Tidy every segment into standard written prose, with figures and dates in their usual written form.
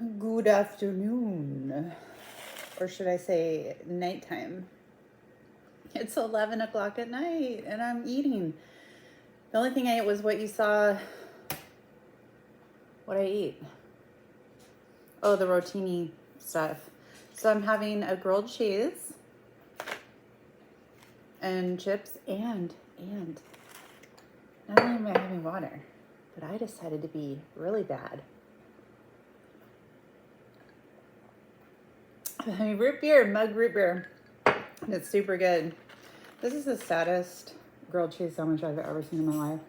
Good afternoon, or should I say nighttime. It's 11 o'clock at night and I'm eating. The only thing I ate was what you saw. What I ate. Oh, the rotini stuff. So I'm having a grilled cheese and chips and not only am I having water, but I decided to be really bad. I'm having root beer, mug root beer. It's super good. This is the saddest grilled cheese sandwich I've ever seen in my life.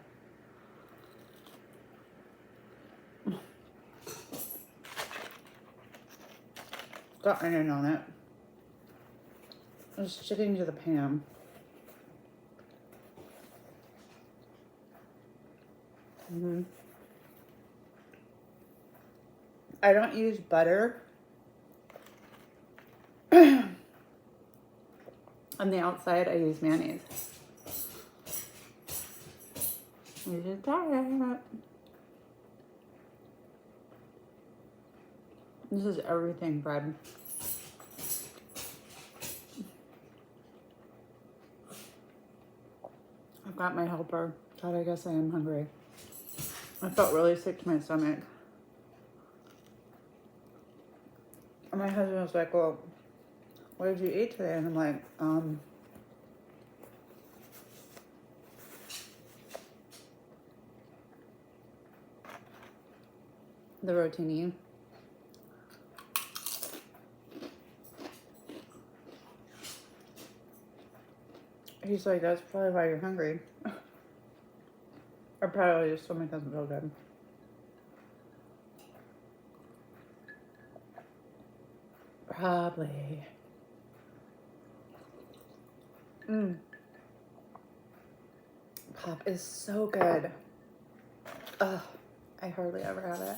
Got onion on it. It's sticking to the pan. I don't use butter on the outside. I use mayonnaise. We just try it. This is everything bread. I've got my helper. God, I guess I am hungry. I felt really sick to my stomach. And my husband was like, well, what did you eat today? And I'm like, the rotini. He's like, that's probably why you're hungry. Or probably your stomach doesn't feel good. Probably. Pop is so good. Ugh, I hardly ever have it.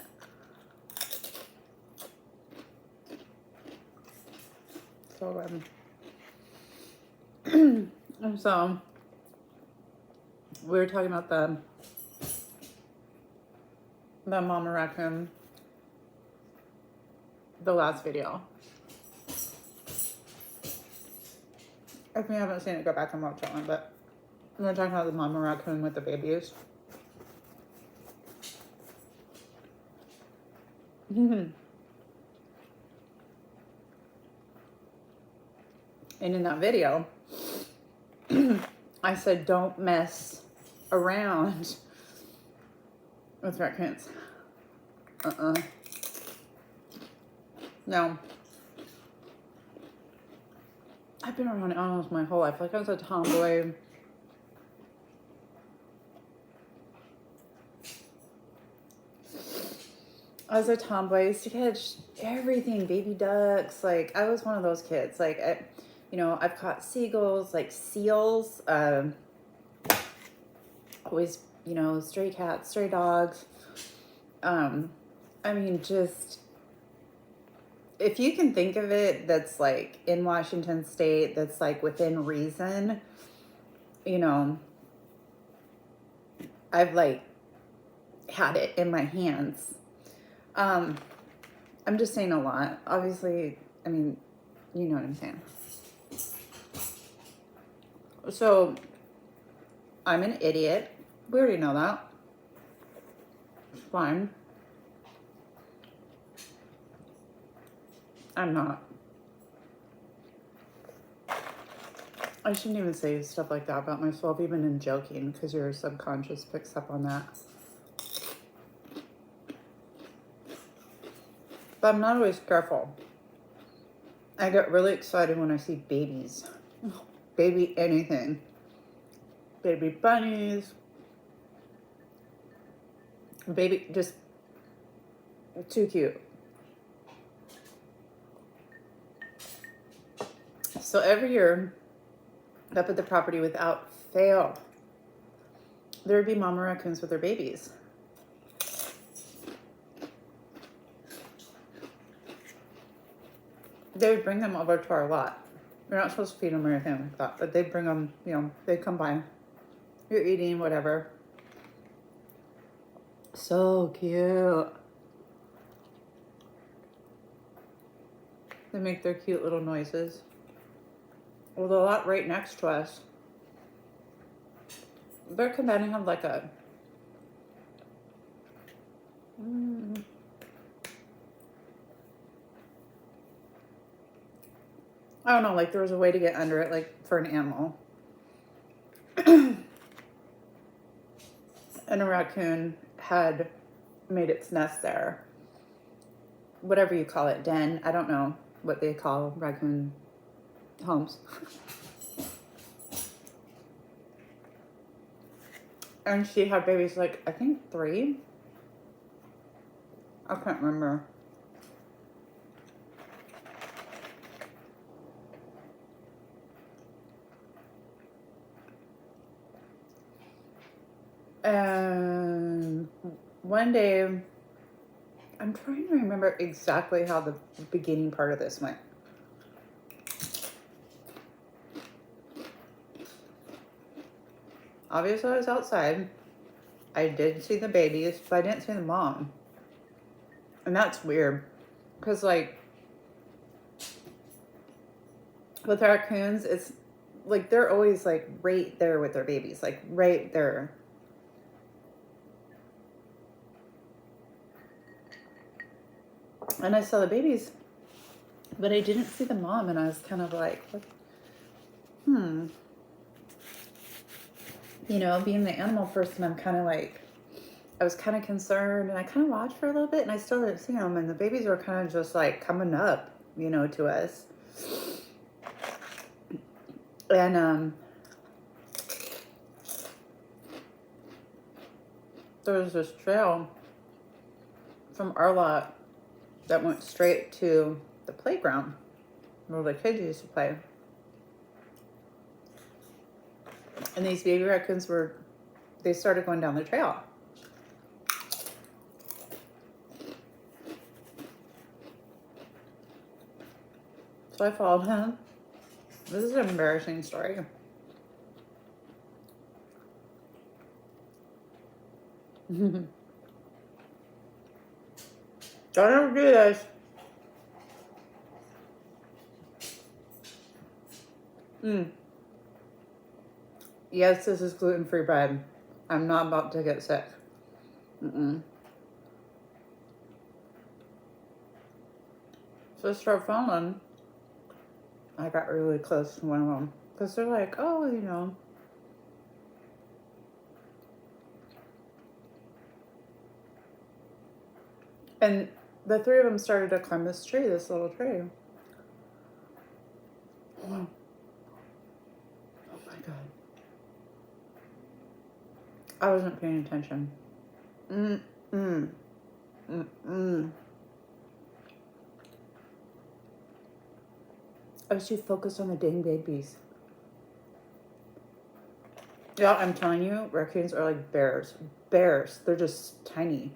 So good. And so, we were talking about the mama raccoon, the last video. If you haven't seen it, go back and watch that one. But we were talking about the mama raccoon with the babies. And in that video, I said, don't mess around with raccoons. No. I've been around animals my whole life. Like, I was a tomboy. I used to catch everything, baby ducks. Like, I was one of those kids. Like, I've caught seagulls, like seals. Always, stray cats, stray dogs. I mean, just, if you can think of it, that's like in Washington State, that's like within reason, I've like had it in my hands. I'm just saying a lot. Obviously, I mean, you know what I'm saying. So, I'm an idiot. We already know that. It's fine. I'm not. I shouldn't even say stuff like that about myself, even in joking, because your subconscious picks up on that. But I'm not always careful. I get really excited when I see babies. Baby anything. Baby bunnies. Baby, just too cute. So every year, up at the property, without fail, there would be mama raccoons with their babies. They would bring them over to our lot. You're not supposed to feed them or anything like that, but they'd bring them, they'd come by. You're eating, whatever. So cute. They make their cute little noises. Well, the lot right next to us, they're combining on like a I don't know, like there was a way to get under it, like for an animal. And a raccoon had made its nest there. Whatever you call it, den. I don't know what they call raccoon homes. And she had babies, like, I think 3. I can't remember. And one day, I'm trying to remember exactly how the beginning part of this went. Obviously, I was outside. I did see the babies, but I didn't see the mom. And that's weird. Because, like, with raccoons, it's like they're always, like, right there with their babies. Like, right there. And I saw the babies, but I didn't see the mom. And I was kind of like, You know, being the animal person, I'm kind of like, I was kind of concerned, and I kind of watched for a little bit, and I still didn't see them. And the babies were kind of just like coming up, you know, to us. And there was this trail from our lot that went straight to the playground where the kids used to play. And these baby raccoons they started going down the trail. So I followed him. This is an embarrassing story. Don't ever do this. Yes, this is gluten-free bread. I'm not about to get sick. So I start following. I got really close to one of them because they're like, oh, you know. And the 3 of them started to climb this tree, this little tree. Oh my God. I wasn't paying attention. I was too focused on the dang babies. Yeah, I'm telling you, raccoons are like bears. Bears, they're just tiny.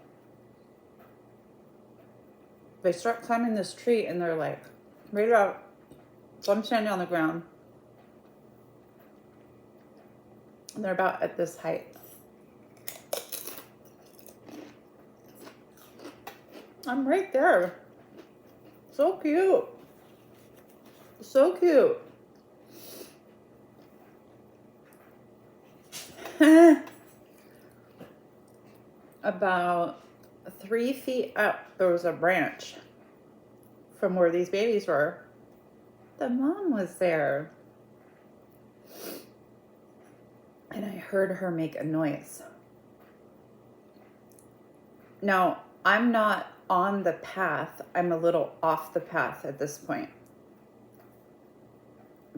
They start climbing this tree and they're like, right about, so I'm standing on the ground. And they're about at this height. I'm right there. So cute. So cute. About 3 feet up, there was a branch from where these babies were. The mom was there. And I heard her make a noise. Now, I'm not on the path. I'm a little off the path at this point.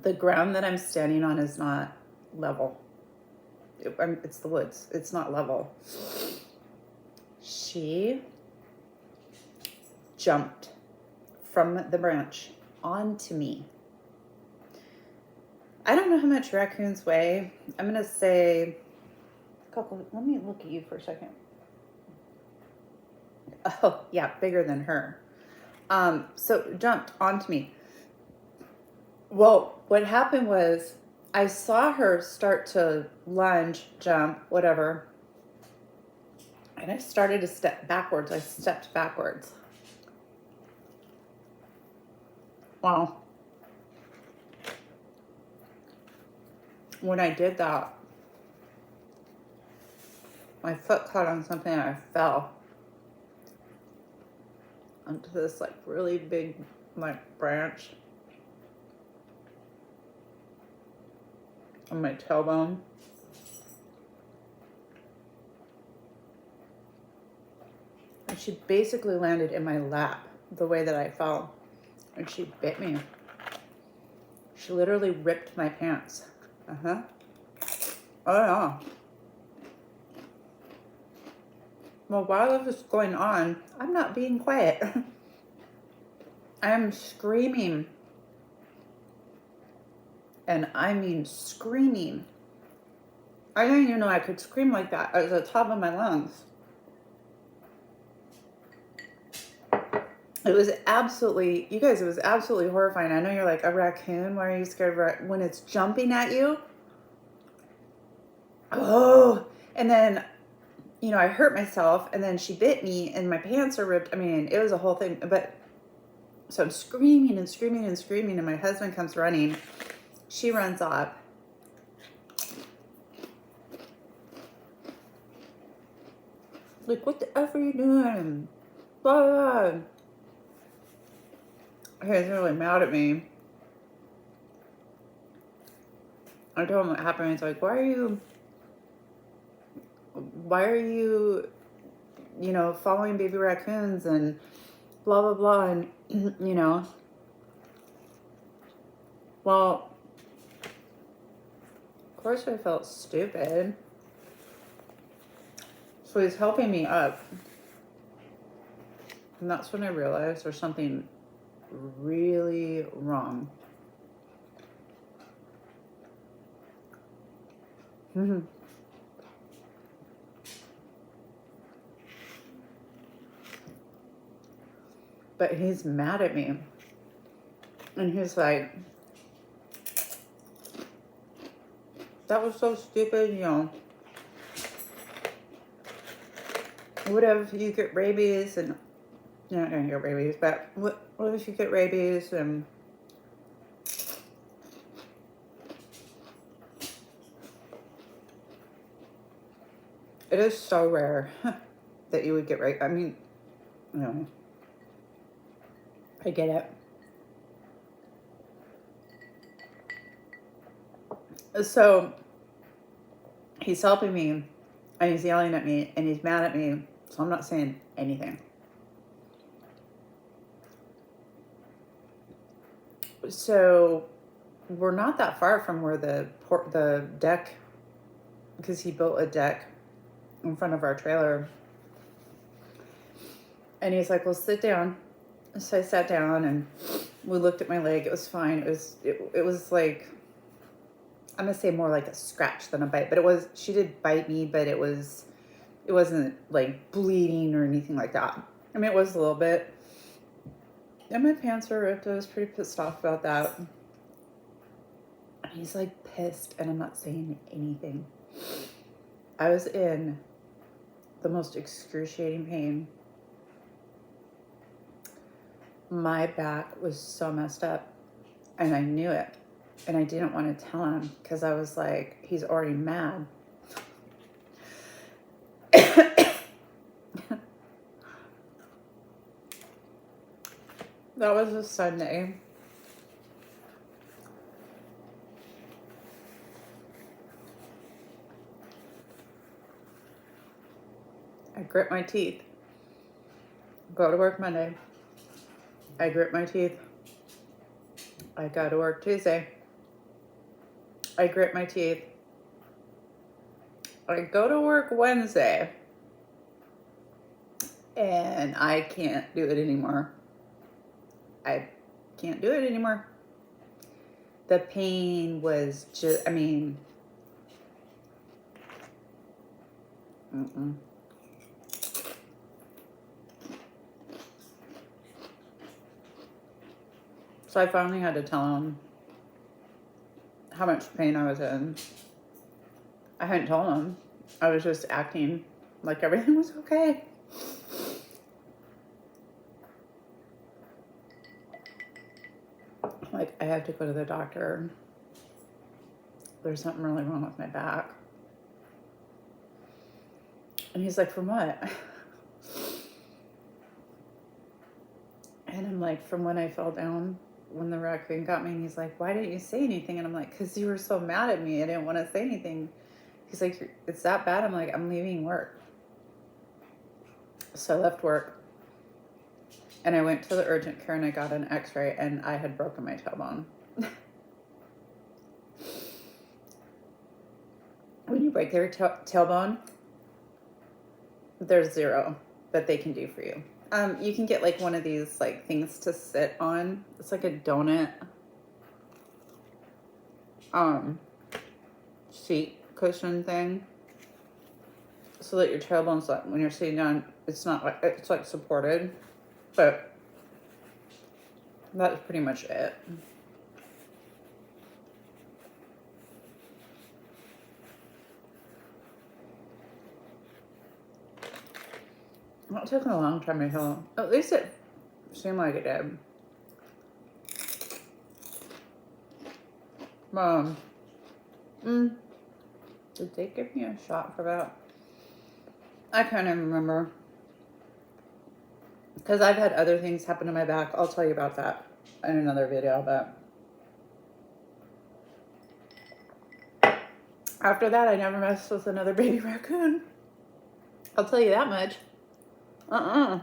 The ground that I'm standing on is not level. It's the woods. It's not level. She jumped from the branch onto me. I don't know how much raccoons weigh. I'm going to say, Coco, let me look at you for a second. Oh, yeah, bigger than her. So jumped onto me. Well, what happened was I saw her start to lunge, jump, whatever. And I started to step backwards. I stepped backwards. Well, when I did that, my foot caught on something and I fell onto this like really big like branch on my tailbone. And she basically landed in my lap the way that I fell. And she bit me. She literally ripped my pants. Uh-huh. Oh, yeah. Well, while this is going on, I'm not being quiet. I'm screaming. And I mean screaming. I didn't even know I could scream like that at the top of my lungs. It was absolutely, you guys, it was absolutely horrifying. I know you're like, a raccoon? Why are you scared of a raccoon? When it's jumping at you? Oh, and then, you know, I hurt myself, and then she bit me, and my pants are ripped. I mean, it was a whole thing. But, so I'm screaming and screaming and screaming, and my husband comes running. She runs off. Like, what the F are you doing? Blah, blah, blah. He was really mad at me. I told him what happened. He's like, why are you, you know, following baby raccoons and blah, blah, blah. And, you know, well, of course I felt stupid. So he's helping me up. And that's when I realized there's something really wrong. But he's mad at me. And he's like, that was so stupid, you know. What if you get rabies and you're not gonna get rabies, but what if you get rabies and it is so rare that you would get rabies. I mean, you know, I get it. So he's helping me and he's yelling at me and he's mad at me, so I'm not saying anything. So we're not that far from where the deck, because he built a deck in front of our trailer. And he's like, well, sit down. So I sat down and we looked at my leg. It was fine. It was like, I'm gonna say more like a scratch than a bite, but she did bite me, but it wasn't like bleeding or anything like that. I mean, it was a little bit. And my pants were ripped. I was pretty pissed off about that. And he's like pissed, and I'm not saying anything. I was in the most excruciating pain. My back was so messed up, and I knew it. And I didn't want to tell him because I was like, he's already mad. That was a Sunday. I grit my teeth. Go to work Monday. I grit my teeth. I go to work Tuesday. I grit my teeth. I go to work Wednesday. And I can't do it anymore. I can't do it anymore. The pain was just, I mean, So I finally had to tell him how much pain I was in. I hadn't told him. I was just acting like everything was okay. like, I have to go to the doctor. There's something really wrong with my back. And he's like, from what? And I'm like, from when I fell down when the raccoon got me. And he's like, why didn't you say anything? And I'm like, because you were so mad at me. I didn't want to say anything. He's like, it's that bad? I'm like, I'm leaving work. So I left work. And I went to the urgent care and I got an x-ray and I had broken my tailbone. When you break your tailbone, there's zero that they can do for you. You can get like one of these like things to sit on. It's like a donut seat cushion thing, so that your tailbone's like, when you're sitting down, it's not like, it's like supported, but that's pretty much it. Well, it took a long time to heal. At least it seemed like it did. Did they give me a shot for that? I can't even remember. Because I've had other things happen to my back. I'll tell you about that in another video, but after that, I never messed with another baby raccoon. I'll tell you that much. I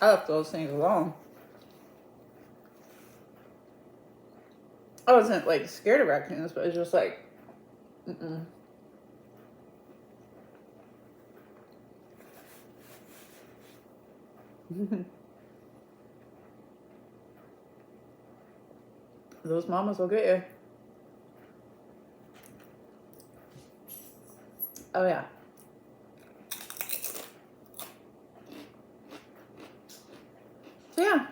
left those things alone. I wasn't like scared of raccoons, but it was just like, Those mamas will get you. Oh yeah. So yeah.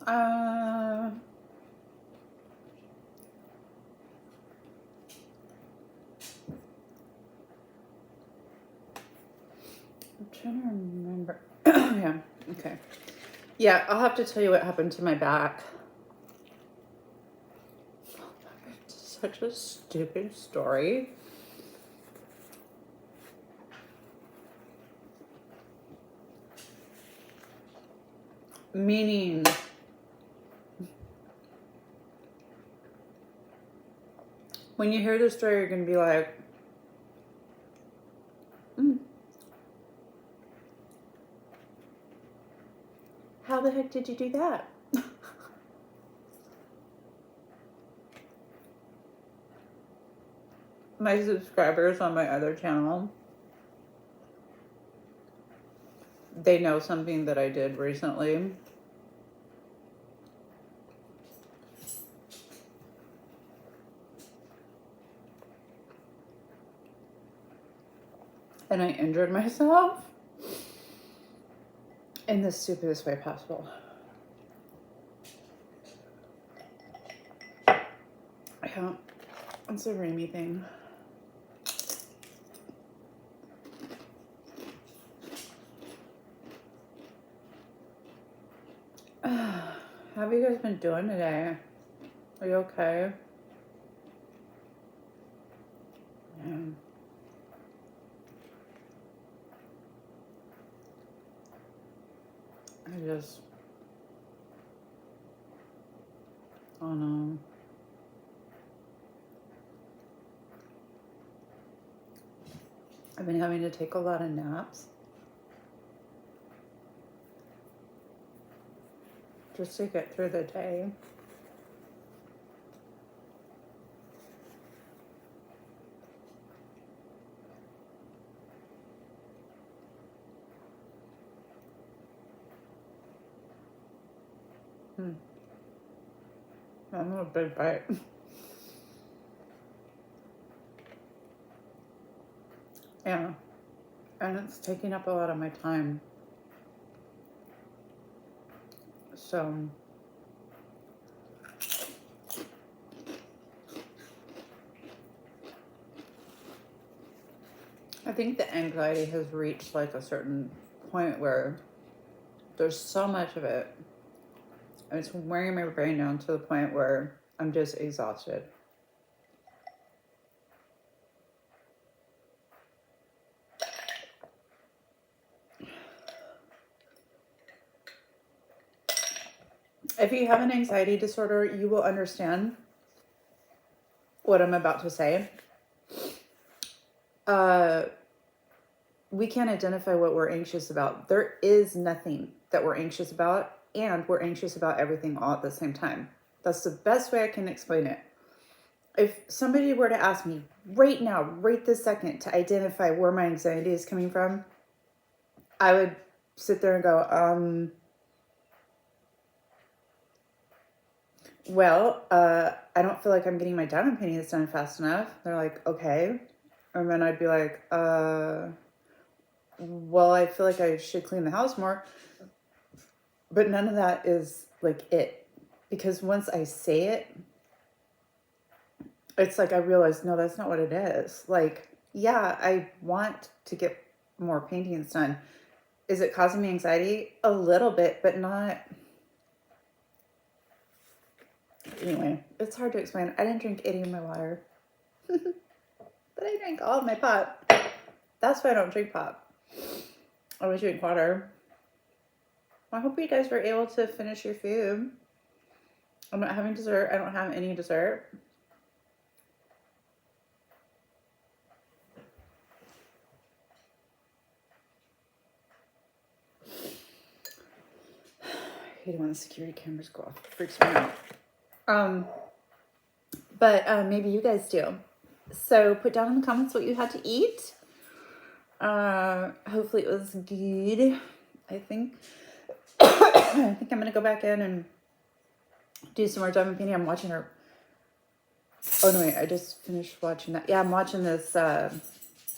I'm trying to remember. Yeah. Okay. Yeah, I'll have to tell you what happened to my back. It's such a stupid story. Meaning, when you hear the story, you're going to be like, how the heck did you do that? My subscribers on my other channel, they know something that I did recently. And I injured myself in the stupidest way possible. Yeah, it's a Remy thing. How have you guys been doing today? Are you okay? Yeah. Oh no. I've been having to take a lot of naps. Just to get through the day. I'm a big bite. Yeah. And it's taking up a lot of my time. So I think the anxiety has reached like a certain point where There's so much of it. And it's wearing my brain down to the point where I'm just exhausted. If you have an anxiety disorder, you will understand what I'm about to say. We can't identify what we're anxious about. There is nothing that we're anxious about, and we're anxious about everything all at the same time. That's the best way I can explain it. If somebody were to ask me right now, right this second, to identify where my anxiety is coming from, I would sit there and go, well, I don't feel like I'm getting my diamond paintings done fast enough. They're like, okay. And then I'd be like, well, I feel like I should clean the house more. But none of that is like it. Because once I say it, it's like I realize, no, that's not what it is. Like, yeah, I want to get more paintings done. Is it causing me anxiety? A little bit, but not. Anyway, it's hard to explain. I didn't drink any of my water. But I drank all of my pop. That's why I don't drink pop. I always drink water. I hope you guys were able to finish your food. I'm not having dessert. I don't have any dessert. I hate when the security cameras go off. It freaks me out. But maybe you guys do. So put down in the comments what you had to eat. Hopefully it was good. I think I think I'm gonna go back in and do some more diamond painting. I'm watching her. Oh no, wait, I just finished watching that. Yeah, I'm watching this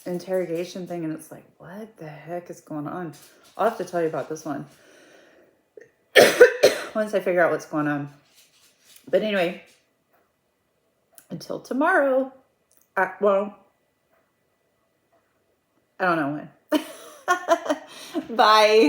interrogation thing, and it's like, what the heck is going on? I'll have to tell you about this one once I figure out what's going on. But anyway, until tomorrow. Well, I don't know when. Bye.